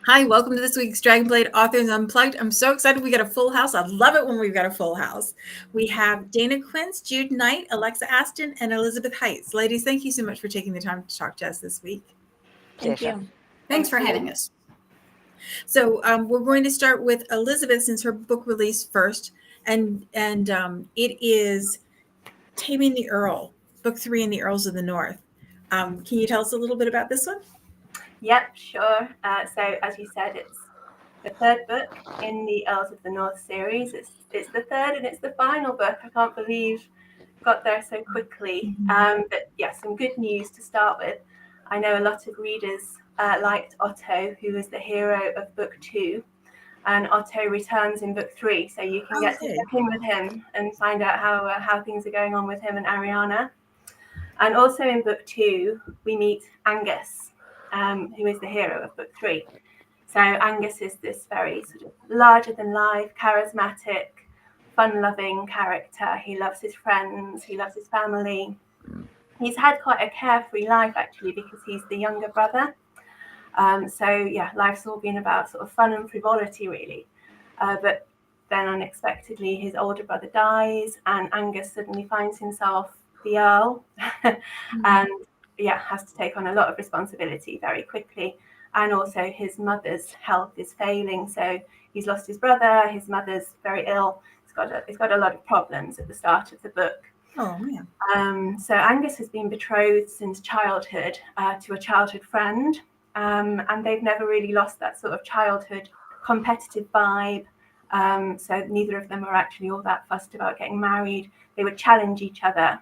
Hi, welcome to this week's Dragonblade Authors Unplugged. I'm so excited we got a full house. I love it when we've got a full house. We have Dayna Quince, Jude Knight, Alexa Aston, and Elizabeth Heights. Ladies, thank you so much for taking the time to talk to us this week. Thank Pleasure. you. Thanks for having us. So we're going to start with Elizabeth since her book released first, and it is Taming the Earl, book 3 in the Earls of the North. Can you tell us a little bit about this one? Yep, sure. So as you said, it's the third book in the Earls of the North series. It's the third and it's the final book. I can't believe got there so quickly. But yeah, some good news to start with. I know a lot of readers liked Otto, who was the hero of book 2, and Otto returns in book 3, so you can get to check in with him and find out how things are going on with him and Ariana. And also in book 2, we meet Angus, who is the hero of book 3. So Angus is this very sort of larger-than-life, charismatic, fun-loving character. He loves his friends. He loves his family. He's had quite a carefree life, actually, because he's the younger brother. So, yeah, life's all been about sort of fun and frivolity, really. But then unexpectedly, his older brother dies, and Angus suddenly finds himself the Earl and, yeah, has to take on a lot of responsibility very quickly. And also his mother's health is failing. So he's lost his brother. His mother's very ill. He's got a lot of problems at the start of the book. Oh, man. So Angus has been betrothed since childhood to a childhood friend. And they've never really lost that sort of childhood competitive vibe. So neither of them are actually all that fussed about getting married. They would challenge each other.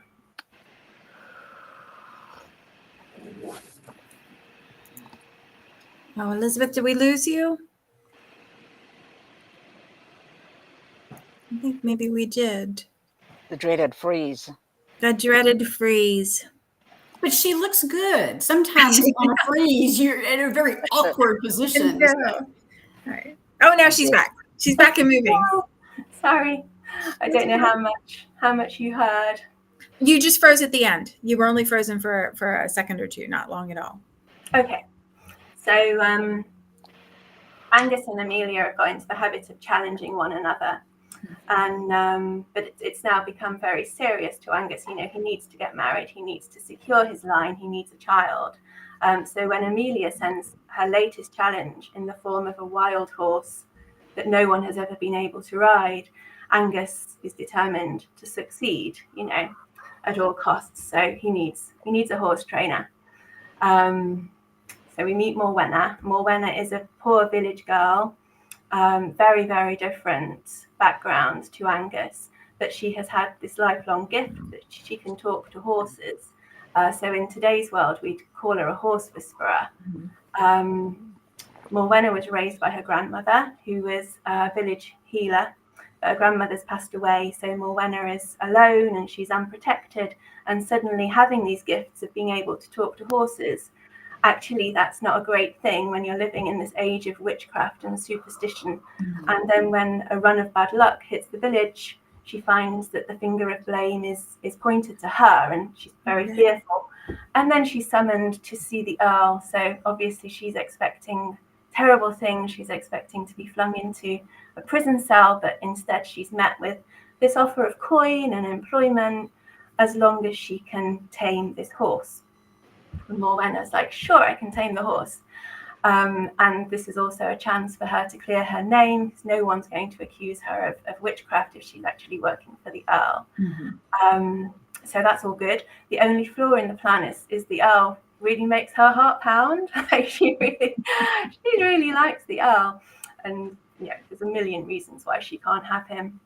Oh, Elizabeth, did we lose you? I think maybe we did. The dreaded freeze. The dreaded freeze. But she looks good. Sometimes on a freeze, you're in a very awkward position. All right. Oh, now she's back. She's back and moving. Oh, sorry, I don't know how much you heard. You just froze at the end. You were only frozen for a second or two, not long at all. Okay. So Angus and Amelia have got into the habit of challenging one another. And but it's now become very serious to Angus. You know, he needs to get married. He needs to secure his line. He needs a child. So when Amelia sends her latest challenge in the form of a wild horse that no one has ever been able to ride, Angus is determined to succeed, you know, at all costs. So he needs a horse trainer. So we meet Morwenna. Morwenna is a poor village girl, very, very different background to Angus, but she has had this lifelong gift that she can talk to horses. So in today's world, we'd call her a horse whisperer. Morwenna was raised by her grandmother, who was a village healer. Her grandmother's passed away, so Morwenna is alone and she's unprotected. And suddenly having these gifts of being able to talk to horses, actually that's not a great thing when you're living in this age of witchcraft and superstition. And then when a run of bad luck hits the village, she finds that the finger of blame is pointed to her, and she's very fearful. And then she's summoned to see the Earl. So obviously she's expecting terrible things. She's expecting to be flung into a prison cell, but instead she's met with this offer of coin and employment as long as she can tame this horse. And Morwenna's like, sure, I can tame the horse. And this is also a chance for her to clear her name, because no one's going to accuse her of witchcraft if she's actually working for the Earl. So that's all good. The only flaw in the plan is the Earl really makes her heart pound. Like she really likes the Earl. And yeah, there's a million reasons why she can't have him.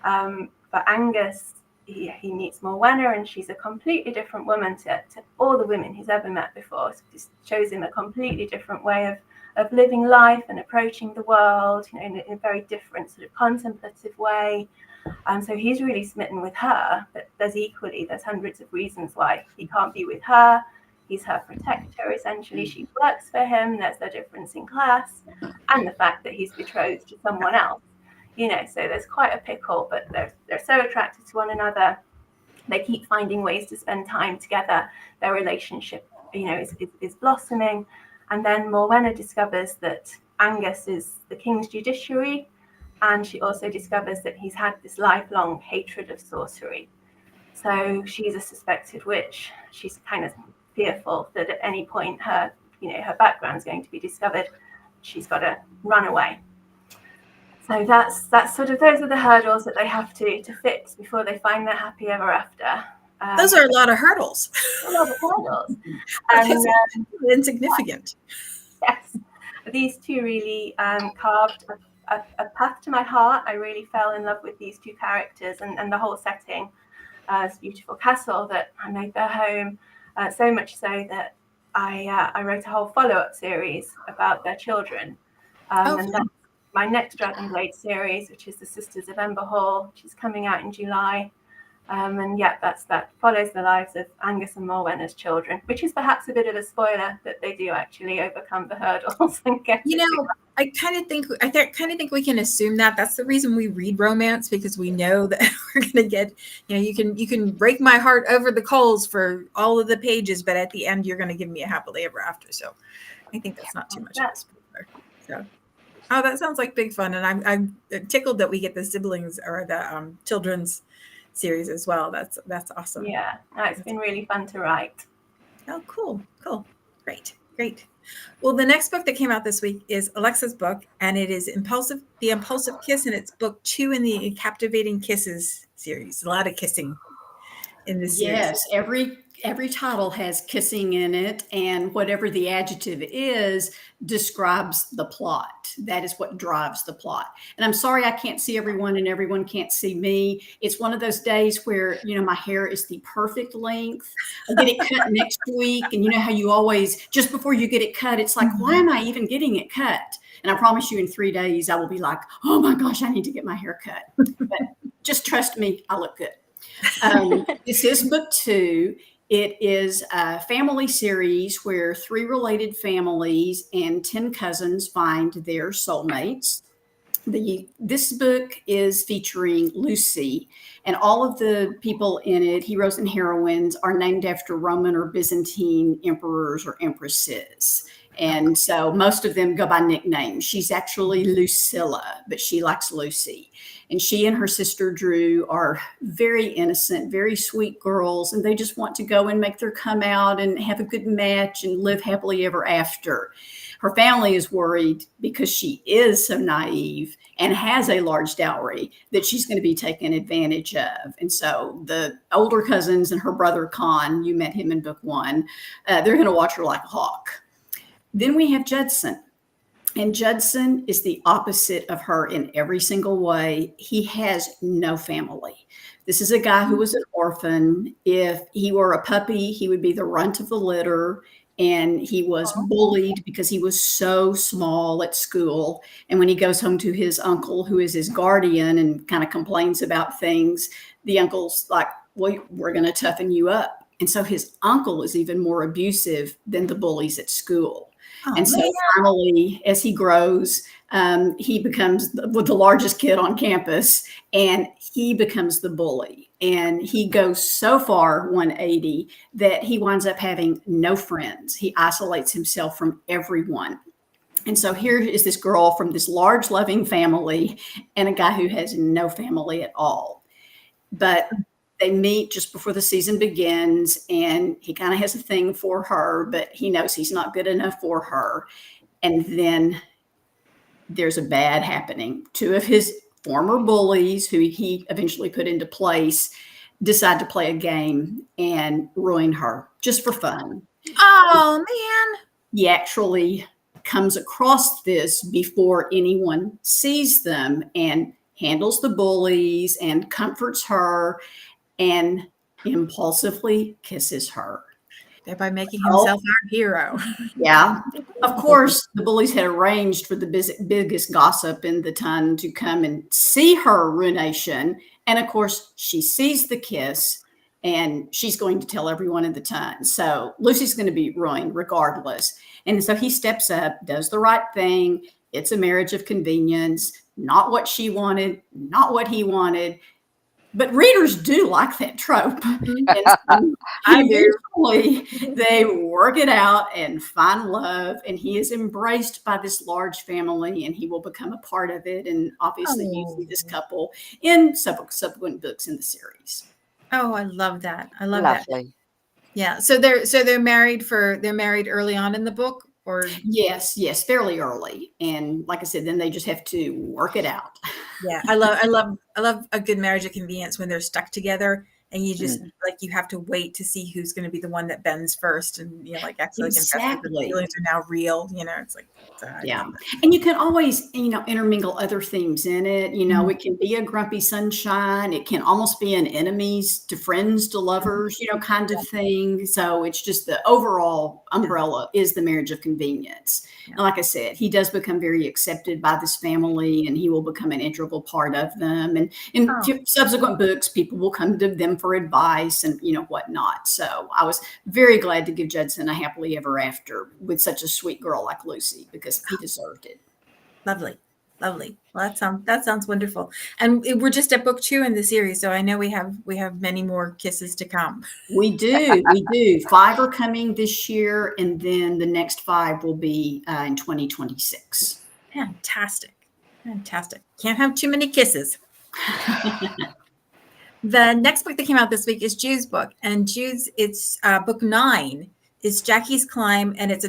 But Angus, he meets Morwenna, and she's a completely different woman to all the women he's ever met before. So this shows him a completely different way of living life and approaching the world, you know, in a very different sort of contemplative way. So he's really smitten with her, but there's hundreds of reasons why he can't be with her. He's her protector, essentially. She works for him. There's the difference in class and the fact that he's betrothed to someone else. You know, so there's quite a pickle, but they're so attracted to one another. They keep finding ways to spend time together. Their relationship, you know, is blossoming. And then Morwenna discovers that Angus is the king's judiciary, and she also discovers that he's had this lifelong hatred of sorcery. So she's a suspected witch. She's kind of fearful that at any point her background's going to be discovered. She's got to run away. So that's sort of, those are the hurdles that they have to fix before they find their happy ever after. Those are a lot of hurdles. A lot of hurdles. And insignificant. Yes, these two really carved a path to my heart. I really fell in love with these two characters and the whole setting. This beautiful castle that I made their home, so much so that I wrote a whole follow-up series about their children. And that's my next Dragonblade series, which is The Sisters of Ember Hall, which is coming out in July. And yeah, that follows the lives of Angus and Morwenna's children, which is perhaps a bit of a spoiler that they do actually overcome the hurdles and get. I kind of think we can assume that. That's the reason we read romance, because we know that we're going to get, you can break my heart over the coals for all of the pages, but at the end you're going to give me a happily ever after. So I think that's not too much of a spoiler. So, that sounds like big fun, and I'm tickled that we get the siblings or the children's series as well. That's awesome. Yeah, it's been really fun to write. Oh, cool, great. Well, the next book that came out this week is Alexa's book, and it is The Impulsive Kiss, and it's book 2 in the Captivating Kisses series. A lot of kissing in this series. Yes, every title has kissing in it, and whatever the adjective is describes the plot. That is what drives the plot. And I'm sorry I can't see everyone and everyone can't see me. It's one of those days where, my hair is the perfect length. I get it cut next week, and you know how you always, just before you get it cut, it's like, why am I even getting it cut? And I promise you in 3 days, I will be like, oh my gosh, I need to get my hair cut. But just trust me, I look good. This is book 2. It is a family series where 3 related families and 10 cousins find their soulmates. This book is featuring Lucy, and all of the people in it, heroes and heroines, are named after Roman or Byzantine emperors or empresses. And so most of them go by nicknames. She's actually Lucilla, but she likes Lucy. And she and her sister Drew are very innocent, very sweet girls, and they just want to go and make their come out and have a good match and live happily ever after. Her family is worried because she is so naive and has a large dowry that she's going to be taken advantage of. And so the older cousins and her brother Con, you met him in book 1, they're going to watch her like a hawk. Then we have Judson. And Judson is the opposite of her in every single way. He has no family. This is a guy who was an orphan. If he were a puppy, he would be the runt of the litter. And he was bullied because he was so small at school. And when he goes home to his uncle, who is his guardian, and kind of complains about things, the uncle's like, well, we're going to toughen you up. And so his uncle is even more abusive than the bullies at school. So finally, as he grows, he becomes the largest kid on campus, and he becomes the bully. And he goes so far 180 that he winds up having no friends. He isolates himself from everyone. And so here is this girl from this large, loving family and a guy who has no family at all. But they meet just before the season begins, and he kind of has a thing for her, but he knows he's not good enough for her. And then there's a bad happening. 2 of his former bullies, who he eventually put into place, decide to play a game and ruin her just for fun. Oh, man. He actually comes across this before anyone sees them and handles the bullies and comforts her and impulsively kisses her. Thereby making himself our hero. Yeah. Of course, the bullies had arranged for the biggest gossip in the ton to come and see her ruination. And of course, she sees the kiss, and she's going to tell everyone in the ton. So Lucy's going to be ruined regardless. And so he steps up, does the right thing. It's a marriage of convenience, not what she wanted, not what he wanted. But readers do like that trope. Mhm. And so I do. eventually they work it out and find love, and he is embraced by this large family, and he will become a part of it. And obviously you see this couple in subsequent books in the series. Oh, I love that. I love that. Lovely. Yeah. So they're married early on in the book, or Yes, fairly early. And like I said, then they just have to work it out. yeah. I love a good marriage of convenience when they're stuck together and you just Mm. like you have to wait to see who's going to be the one that bends first and like actually confesses that the Exactly. feelings are now real. It's like I Yeah. love that. And you can always, intermingle other themes in it. Mhm. It can be a grumpy sunshine. It can almost be an enemies to friends to lovers, kind of thing. So it's just the overall umbrella is the marriage of convenience. Yeah. And like I said, he does become very accepted by this family, and he will become an integral part of them. And in subsequent books, people will come to them for advice and, whatnot. So I was very glad to give Judson a happily ever after with such a sweet girl like Lucy, because he deserved it. Lovely. Well, that sounds wonderful. And we're just at book 2 in the series, so I know we have many more kisses to come. We do. 5 are coming this year, and then the next 5 will be in 2026. Fantastic. Can't have too many kisses. The next book that came out this week is Jude's book, and it's book 9 is Jackie's Climb, and it's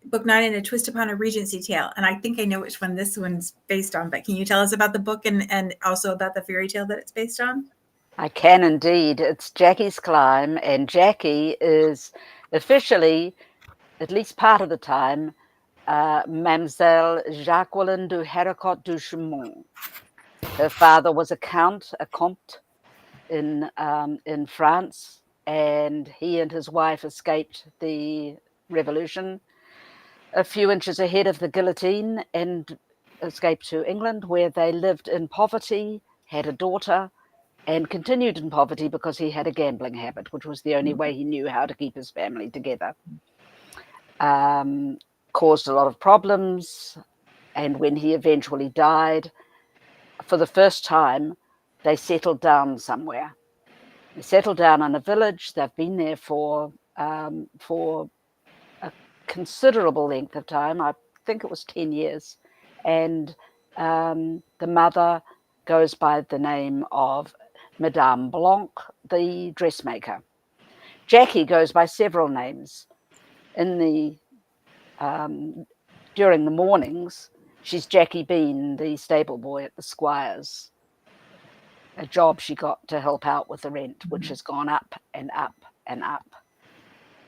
book 9 and a twist upon a Regency tale. And I think I know which one this one's based on, but can you tell us about the book and also about the fairy tale that it's based on? I can indeed. It's Jackie's Climb, and Jackie is officially, at least part of the time, Mademoiselle Jacqueline du Haricot du Chemont. Her father was a comte in France, and he and his wife escaped the revolution a few inches ahead of the guillotine and escaped to England, where they lived in poverty, had a daughter, and continued in poverty because he had a gambling habit, which was the only way he knew how to keep his family together. Caused a lot of problems, and when he eventually died, for the first time, they settled down somewhere. They settled down in a village. They've been there for a considerable length of time. I think it was 10 years. And the mother goes by the name of Madame Blanc, the dressmaker. Jackie goes by several names. During the mornings, she's Jackie Bean, the stable boy at the Squire's, a job she got to help out with the rent, which has gone up and up and up.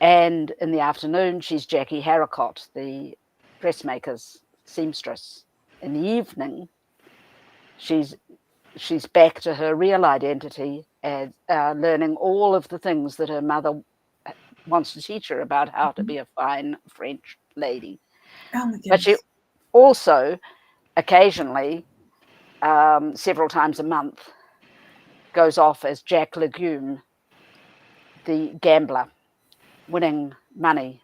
And in the afternoon, she's Jackie Haricot, the dressmaker's seamstress. In the evening, she's back to her real identity and learning all of the things that her mother wants to teach her about how to be a fine French lady. Oh my goodness. But she also occasionally, several times a month, goes off as Jack Legume, the gambler, winning money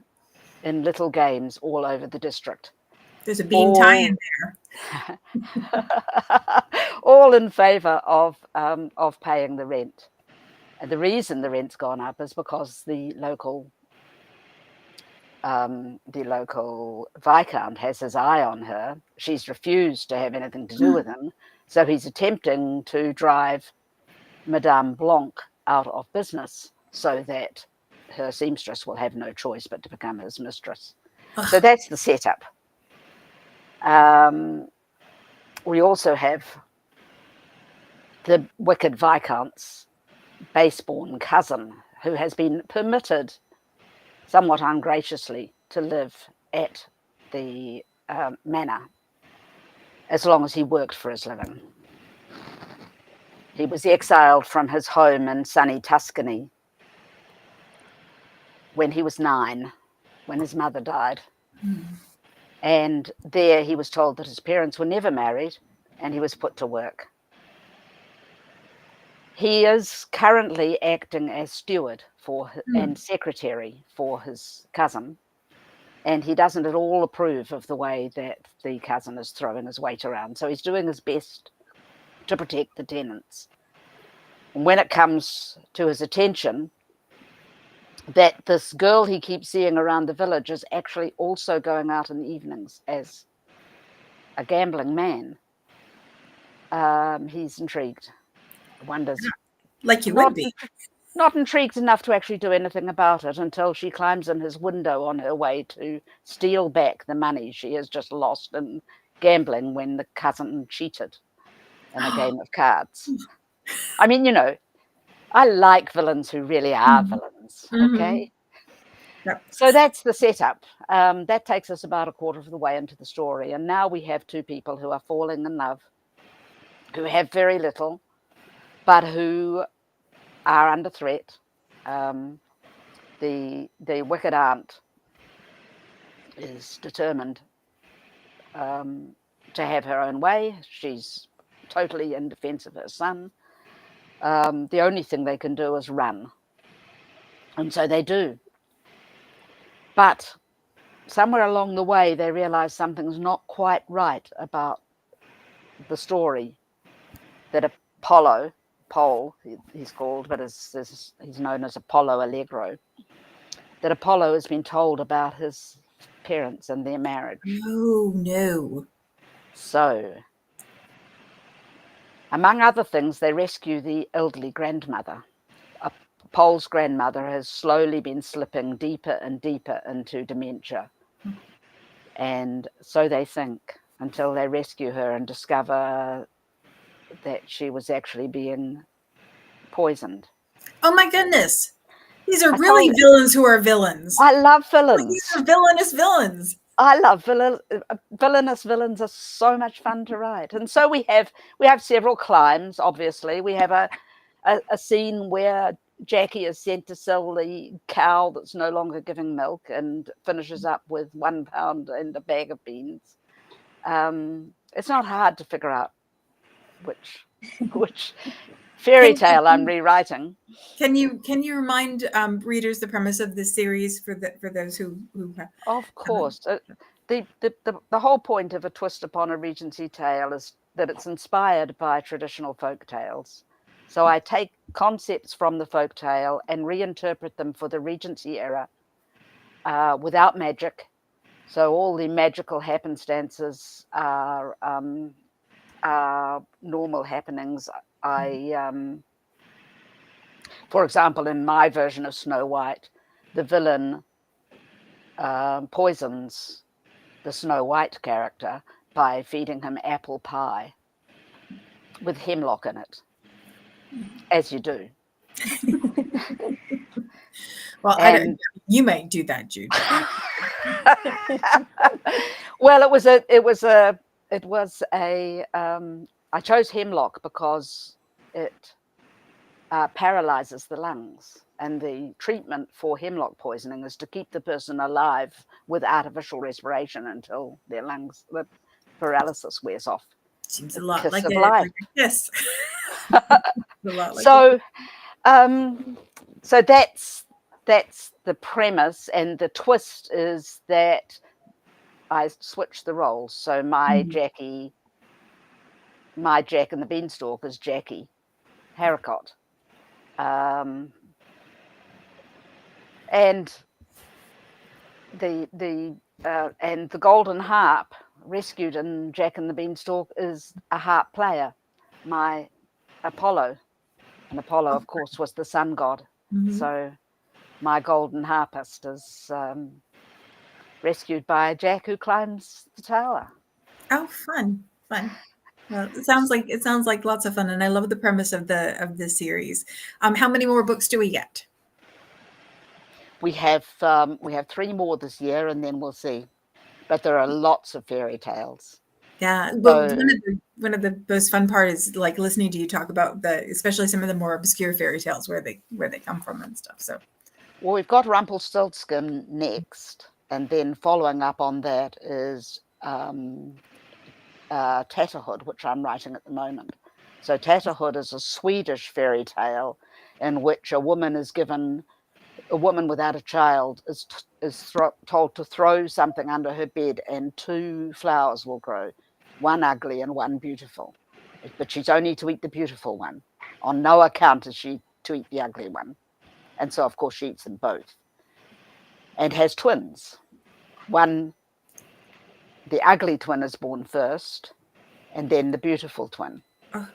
in little games all over the district. There's a Bean tie-in there. All in favor of paying the rent. And the reason the rent's gone up is because the local Viscount has his eye on her. She's refused to have anything to do with him, so he's attempting to drive Madame Blanc out of business so that her seamstress will have no choice but to become his mistress. So that's the setup. We also have the wicked Viscount's base-born cousin, who has been permitted, somewhat ungraciously, to live at the manor as long as he worked for his living. He was exiled from his home in sunny Tuscany when he was 9, when his mother died. And there he was told that his parents were never married, and he was put to work. He is currently acting as steward and secretary for his cousin, and he doesn't at all approve of the way that the cousin is throwing his weight around. So he's doing his best to protect the tenants. And when it comes to his attention that this girl he keeps seeing around the village is actually also going out in the evenings as a gambling man, he's intrigued. Wonders, Like you not would be. not intrigued enough to actually do anything about it until she climbs in his window on her way to steal back the money she has just lost in gambling when the cousin cheated in a game of cards. I mean, you know, I like villains who really are villains, okay? Yep. So that's the setup. That takes us about a quarter of the way into the story. And now we have two people who are falling in love, who have very little, but who are under threat. The wicked aunt is determined to have her own way. She's totally in defense of her son. The only thing they can do is run. And so they do. But somewhere along the way, they realize something's not quite right about the story. That Pole, he's called, but he's known as Apollo Allegro, that Apollo has been told about his parents and their marriage. Oh, no. So, among other things, they rescue the elderly grandmother. Pole's grandmother has slowly been slipping deeper and deeper into dementia. And so they think, until they rescue her and discover that she was actually being poisoned. Oh, my goodness. These are I really told- villains who are villains. I love These villains. are villainous villains. I love villainous villains are so much fun to write. And so we have several climbs, obviously. We have a scene where Jackie is sent to sell the cow that's no longer giving milk and finishes up with £1 and a bag of beans. It's not hard to figure out which fairy tale I'm rewriting. Can you remind readers the premise of this series for those who Of course. The whole point of A Twist Upon a Regency Tale is that it's inspired by traditional folk tales. So I take concepts from the folk tale and reinterpret them for the Regency era without magic. So all the magical happenstances are normal happenings. For example, in my version of Snow White, the villain poisons the Snow White character by feeding him apple pie with hemlock in it, as you do. Well, you might do that, Jude. Well, I chose hemlock because it paralyzes the lungs, and the treatment for hemlock poisoning is to keep the person alive with artificial respiration until the paralysis wears off. Seems a lot Kiss like of a life. kiss. So that's the premise, and the twist is that I switched the roles. So my Jack and the Beanstalk is Jackie Haricot. And the Golden Harp rescued in Jack and the Beanstalk is a harp player, my Apollo. And Apollo, of course, was the sun god. So my golden harpist is rescued by Jack, who climbs the tower. Oh, fun. Well, it sounds like lots of fun, and I love the premise of the series. How many more books do we get? We have 3 more this year, and then we'll see. But there are lots of fairy tales. Yeah, but one of the most fun part is like listening to you talk about especially some of the more obscure fairy tales where they come from and stuff. So, well, we've got Rumpelstiltskin next, and then following up on that is Tatterhood, which I'm writing at the moment. So Tatterhood is a Swedish fairy tale in which a woman without a child is told to throw something under her bed, and 2 flowers will grow, one ugly and one beautiful. But she's only to eat the beautiful one. On no account is she to eat the ugly one. And so, of course, she eats them both and has twins. One, the ugly twin is born first, and then the beautiful twin. Oh.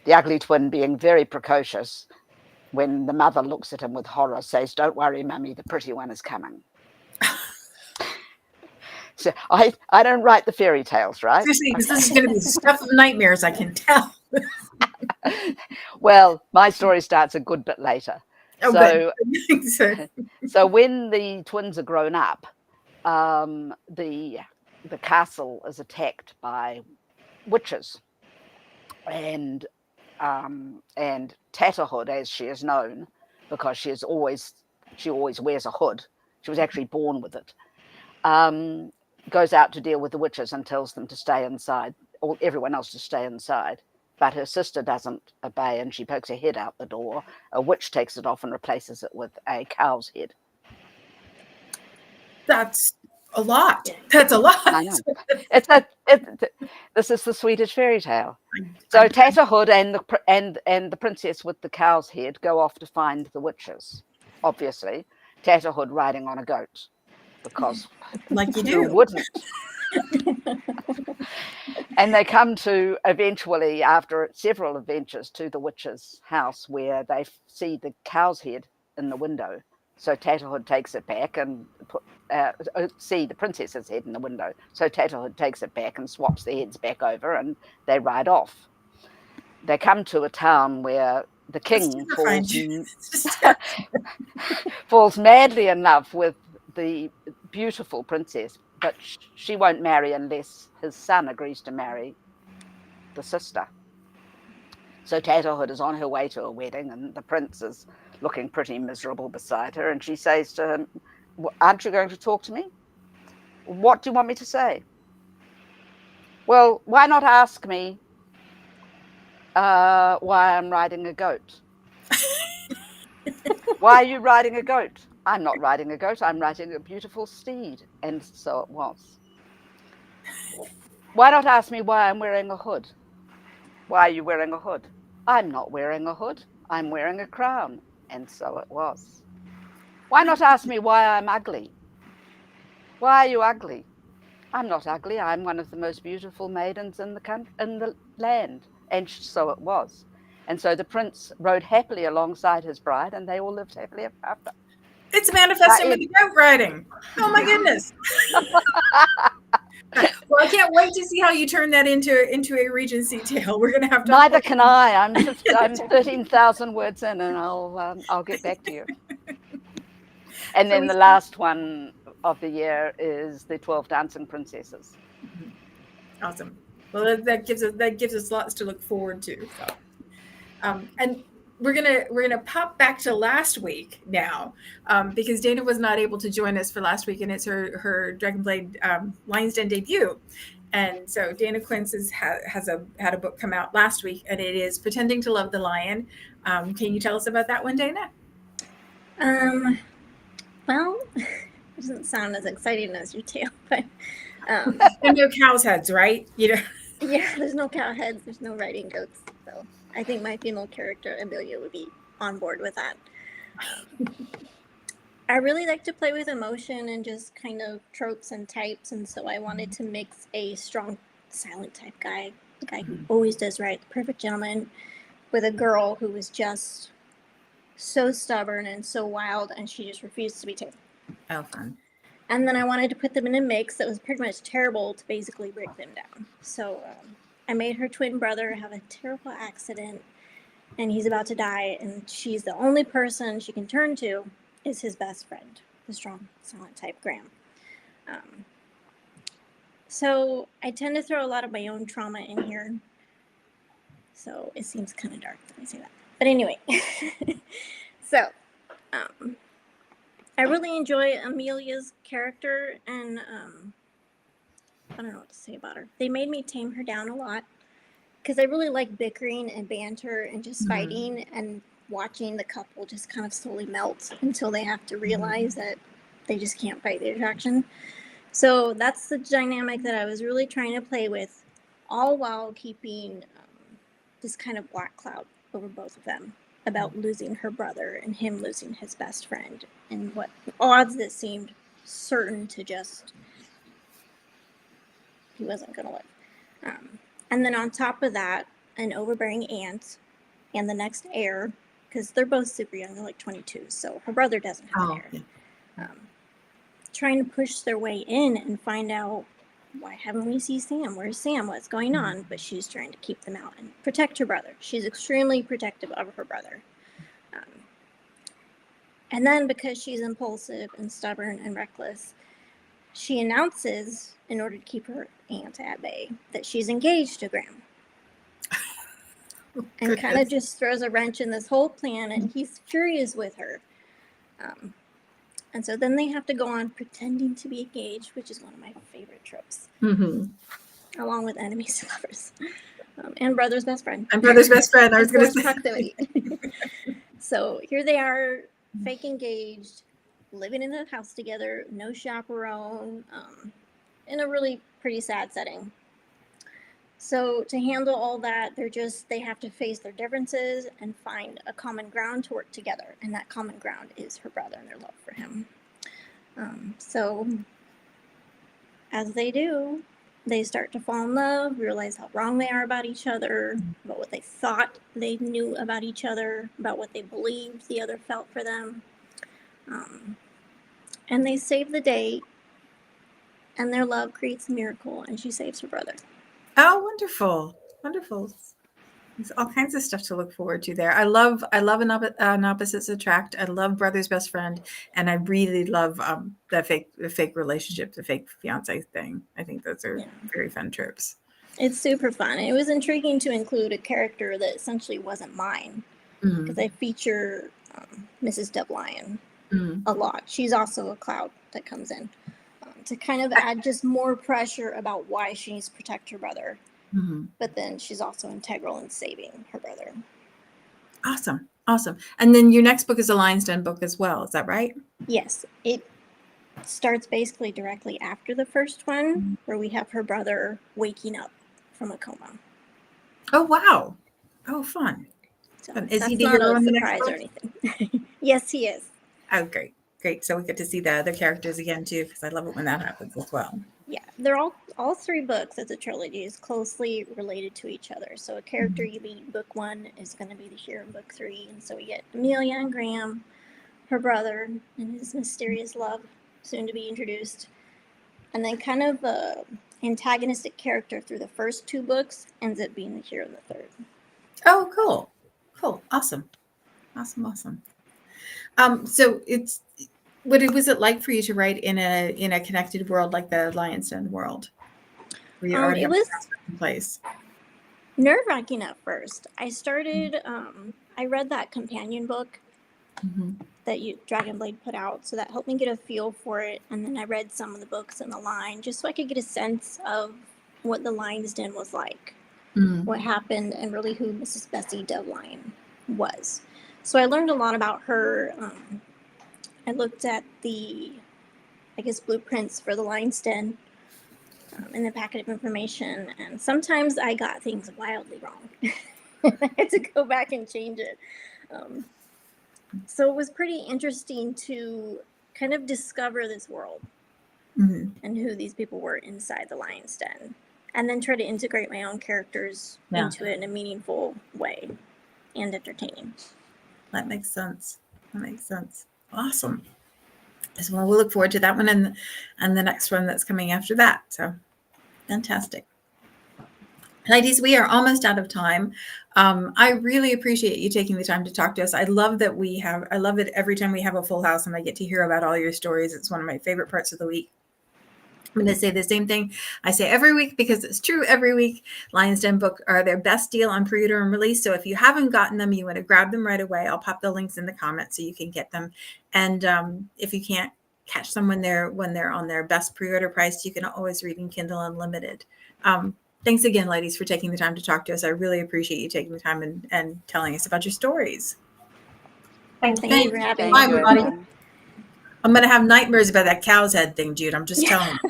The ugly twin, being very precocious, when the mother looks at him with horror, says, "Don't worry, Mummy, the pretty one is coming." So I don't write the fairy tales, right? Seriously, because this is going to be stuff of nightmares, I can tell. Well, my story starts a good bit later. Oh, So, good. so when the twins are grown up, the castle is attacked by witches, and Tatterhood, as she is known, because she always wears a hood. She was actually born with it. Goes out to deal with the witches and tells them to stay inside, or everyone else to stay inside. But her sister doesn't obey, and she pokes her head out the door. A witch takes it off and replaces it with a cow's head. That's a lot. That's a lot. I know. This is the Swedish fairy tale. So Tatterhood and the princess with the cow's head go off to find the witches. Obviously, Tatterhood riding on a goat, because like you who do. wouldn't? And they come to, eventually, after several adventures, to the witch's house, where they see the cow's head in the window. So Tatterhood takes it back and see the princess's head in the window. So Tatterhood takes it back and swaps the heads back over, and they ride off. They come to a town where the king falls madly in love with the beautiful princess, but she won't marry unless his son agrees to marry the sister. So Tatterhood is on her way to a wedding, and the prince is looking pretty miserable beside her, and she says to him, "Aren't you going to talk to me? What do you want me to say?" "Well, why not ask me why I'm riding a goat?" "Why are you riding a goat?" "I'm not riding a goat, I'm riding a beautiful steed." And so it was. "Why not ask me why I'm wearing a hood?" "Why are you wearing a hood?" "I'm not wearing a hood, I'm wearing a crown." And so it was. "Why not ask me why I'm ugly?" "Why are you ugly?" "I'm not ugly, I'm one of the most beautiful maidens in the land." And so it was. And so the prince rode happily alongside his bride, and they all lived happily ever after. It's manifesting with the goat riding. Oh my goodness. Well, I can't wait to see how you turn that into a Regency tale. We're going to have to. Neither can I. I'm 13,000 words in, and I'll get back to you. And then the last one of the year is the 12 Dancing Princesses. Awesome. Well, that gives us lots to look forward to. So, and we're gonna pop back to last week now, because Dayna was not able to join us for last week, and it's her Dragonblade Lion's Den debut. And so Dayna Quince had a book come out last week, and it is Pretending to Love the Lion. Can you tell us about that one, Dayna? Well, it doesn't sound as exciting as your tale, but and no cow's heads, right? You know. Yeah, there's no cow heads, there's no riding goats, so I think my female character Amelia would be on board with that. I really like to play with emotion and just kind of tropes and types, and so I wanted to mix a strong silent type guy, the guy who always does right, the perfect gentleman, with a girl who is just so stubborn and so wild, and she just refused to be tamed. Oh, fun. And then I wanted to put them in a mix that was pretty much terrible to basically break them down. So I made her twin brother have a terrible accident, and he's about to die, and she's the only person she can turn to is his best friend, the strong, silent type Graham. So I tend to throw a lot of my own trauma in here. So it seems kind of dark when I say that. But anyway, so I really enjoy Amelia's character, and I don't know what to say about her. They made me tame her down a lot because I really like bickering and banter and just fighting and watching the couple just kind of slowly melt until they have to realize that they just can't fight the attraction. So that's the dynamic that I was really trying to play with, all while keeping this kind of black cloud over both of them about losing her brother and him losing his best friend, and what odds that seemed certain to just, he wasn't going to live. And then on top of that, an overbearing aunt and the next heir, because they're both super young, they're like 22, so her brother doesn't have an heir. Yeah. Trying to push their way in and find out, why haven't we seen Sam? Where's Sam? What's going on? But she's trying to keep them out and protect her brother. She's extremely protective of her brother. And then because she's impulsive and stubborn and reckless, she announces, in order to keep her aunt at bay, that she's engaged to Graham. And kind of just throws a wrench in this whole plan, and he's furious with her. And so then they have to go on pretending to be engaged, which is one of my favorite tropes, along with enemies and lovers, and brother's best friend. And brother's best friend. I was going to say. Proximity. So here they are, fake engaged, living in a house together, no chaperone, in a really pretty sad setting. So to handle all that, they have to face their differences and find a common ground to work together. And that common ground is her brother and their love for him. So as they do, they start to fall in love, realize how wrong they are about each other, about what they thought they knew about each other, about what they believed the other felt for them. And they save the day, and their love creates a miracle, and she saves her brother. Oh, wonderful. Wonderful. There's all kinds of stuff to look forward to there. I love an opposites attract. I love brother's best friend, and I really love the fake relationship, the fake fiance thing. I think those are very fun tropes. It's super fun. It was intriguing to include a character that essentially wasn't mine, because I feature Mrs. Devlion a lot. She's also a cloud that comes in to kind of add just more pressure about why she needs to protect her brother. But then she's also integral in saving her brother. Awesome. And then your next book is a Lion's Den book as well. Is that right? Yes. It starts basically directly after the first one, where we have her brother waking up from a coma. Oh, wow. Oh, fun. So Is he that's not hero a in the next surprise book? or anything. Yes, he is. Oh, great. So we get to see the other characters again too, because I love it when that happens as well. Yeah, they're all three books as a trilogy is closely related to each other. So a character you meet in book one is going to be the hero in book three, and so we get Amelia and Graham, her brother, and his mysterious love, soon to be introduced, and then kind of a antagonistic character through the first two books ends up being the hero in the third. Oh, cool, awesome. So what was it like for you to write in a connected world like the Lion's Den world? Where you already It have was in place. nerve-wracking at first. I started, I read that companion book that Dragonblade put out, so that helped me get a feel for it. And then I read some of the books in the line, just so I could get a sense of what the Lion's Den was like, what happened, and really who Mrs. Bessie Devlion was. So I learned a lot about her. I looked at the, blueprints for the Lion's Den in the packet of information, and sometimes I got things wildly wrong. I had to go back and change it. So it was pretty interesting to kind of discover this world and who these people were inside the Lion's Den, and then try to integrate my own characters into it in a meaningful way and entertaining. That makes sense. Awesome. So we'll look forward to that one and the next one that's coming after that. So fantastic. Ladies, we are almost out of time. I really appreciate you taking the time to talk to us. I love it every time we have a full house and I get to hear about all your stories. It's one of my favorite parts of the week. I'm going to say the same thing I say every week because it's true every week. Lion's Den book are their best deal on pre-order and release. So if you haven't gotten them, you want to grab them right away. I'll pop the links in the comments so you can get them. And if you can't catch them when they're on their best pre-order price, you can always read in Kindle Unlimited. Thanks again, ladies, for taking the time to talk to us. I really appreciate you taking the time and telling us about your stories. Thank you for having me. Bye, everybody. I'm going to have nightmares about that cow's head thing, Jude. I'm just telling you.